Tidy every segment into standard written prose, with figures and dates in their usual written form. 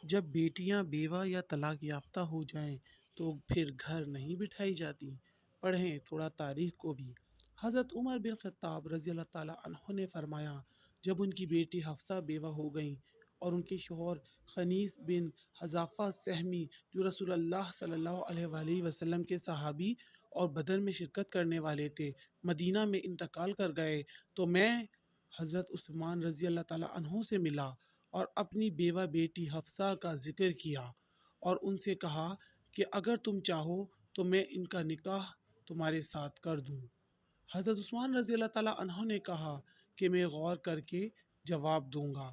جب بیٹیاں بیوہ یا طلاق یافتہ ہو جائیں تو پھر گھر نہیں بٹھائی جاتی۔ پڑھیں تھوڑا تاریخ کو بھی۔ حضرت عمر بن خطاب رضی اللہ تعالیٰ عنہ نے فرمایا، جب ان کی بیٹی حفصہ بیوہ ہو گئیں اور ان کے شوہر خنیس بن حذافہ سہمی جو رسول اللہ صلی اللہ علیہ وآلہ وسلم کے صحابی اور بدر میں شرکت کرنے والے تھے، مدینہ میں انتقال کر گئے، تو میں حضرت عثمان رضی اللہ تعالیٰ عنہ سے ملا اور اپنی بیوہ بیٹی حفصہ کا ذکر کیا اور ان سے کہا کہ اگر تم چاہو تو میں ان کا نکاح تمہارے ساتھ کر دوں۔ حضرت عثمان رضی اللہ تعالیٰ عنہ نے کہا کہ میں غور کر کے جواب دوں گا۔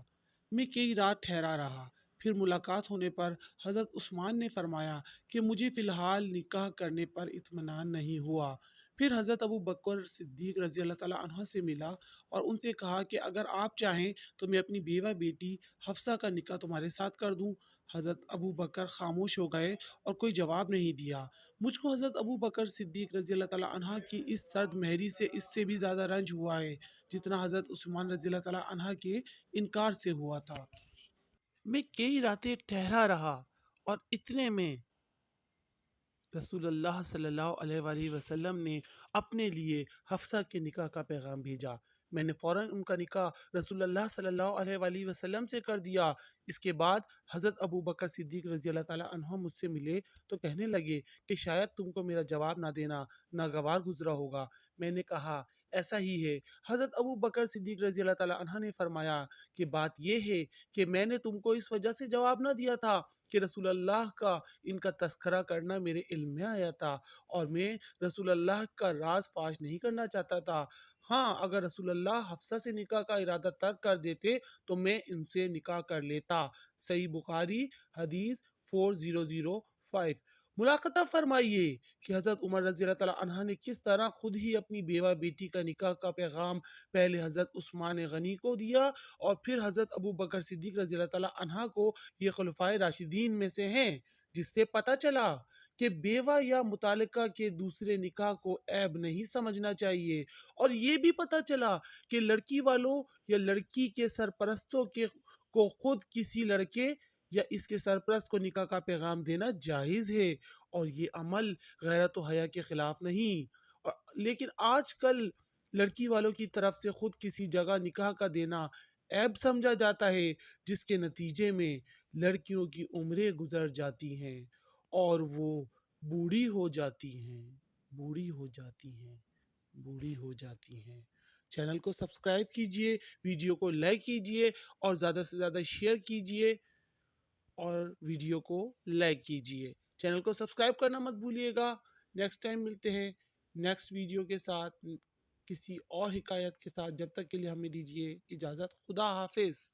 میں کئی رات ٹھہرا رہا، پھر ملاقات ہونے پر حضرت عثمان نے فرمایا کہ مجھے فی الحال نکاح کرنے پر اطمینان نہیں ہوا۔ پھر حضرت ابو بکر صدیق رضی اللہ تعالیٰ عنہ سے ملا اور ان سے کہا کہ اگر آپ چاہیں تو میں اپنی بیوہ بیٹی حفصہ کا نکاح تمہارے ساتھ کر دوں۔ حضرت ابو بکر خاموش ہو گئے اور کوئی جواب نہیں دیا۔ مجھ کو حضرت ابو بکر صدیق رضی اللہ تعالیٰ عنہ کی اس سرد مہری سے اس سے بھی زیادہ رنج ہوا ہے جتنا حضرت عثمان رضی اللہ تعالیٰ عنہ کے انکار سے ہوا تھا۔ میں کئی راتیں ٹھہرا رہا اور اتنے میں رسول اللہ صلی اللہ علیہ وآلہ وسلم نے اپنے لیے حفصہ کے نکاح کا پیغام بھیجا۔ میں نے فوراً ان کا نکاح رسول اللہ صلی اللہ علیہ وآلہ وسلم سے کر دیا۔ اس کے بعد حضرت ابو بکر صدیق رضی اللہ تعالیٰ عنہ مجھ سے ملے تو کہنے لگے کہ شاید تم کو میرا جواب نہ دینا ناگوار گزرا ہوگا۔ میں نے کہا ایسا ہی ہے۔ حضرت ابو بکر صدیق رضی اللہ تعالیٰ عنہ نے فرمایا کہ بات یہ ہے کہ میں نے تم کو اس وجہ سے جواب نہ دیا تھا کہ رسول اللہ کا ان کا تذکرہ کرنا میرے علم میں آیا تھا اور میں رسول اللہ کا راز فاش نہیں کرنا چاہتا تھا۔ ہاں، اگر رسول اللہ حفصہ سے نکاح کا ارادہ ترک کر دیتے تو میں ان سے نکاح کر لیتا۔ صحیح بخاری حدیث 4005۔ ملاحظہ فرمائیے کہ حضرت عمر رضی اللہ تعالیٰ عنہ نے کس طرح خود ہی اپنی بیوہ بیٹی کا نکاح کا پیغام پہلے حضرت عثمان غنی کو دیا اور پھر حضرت ابو بکر صدیق رضی اللہ تعالیٰ عنہ کو۔ یہ خلفائے راشدین میں سے ہیں، جس سے پتہ چلا کہ بیوہ یا متعلقہ کے دوسرے نکاح کو عیب نہیں سمجھنا چاہیے، اور یہ بھی پتہ چلا کہ لڑکی والوں یا لڑکی کے سرپرستوں کو خود کسی لڑکے یا اس کے سرپرست کو نکاح کا پیغام دینا جائز ہے، اور یہ عمل غیرت و حیا کے خلاف نہیں۔ لیکن آج کل لڑکی والوں کی طرف سے خود کسی جگہ نکاح کا دینا عیب سمجھا جاتا ہے، جس کے نتیجے میں لڑکیوں کی عمریں گزر جاتی ہیں اور وہ بوڑھی ہو جاتی ہیں، بوڑھی ہو جاتی ہیں، بوڑھی ہو جاتی ہیں۔ چینل کو سبسکرائب کیجئے، ویڈیو کو لائک کیجئے اور زیادہ سے زیادہ شیئر کیجئے اور ویڈیو کو لائک کیجئے۔ چینل کو سبسکرائب کرنا مت بھولیے گا۔ نیکسٹ ٹائم ملتے ہیں نیکسٹ ویڈیو کے ساتھ، کسی اور حکایت کے ساتھ۔ جب تک کے لیے ہمیں دیجیے اجازت۔ خدا حافظ۔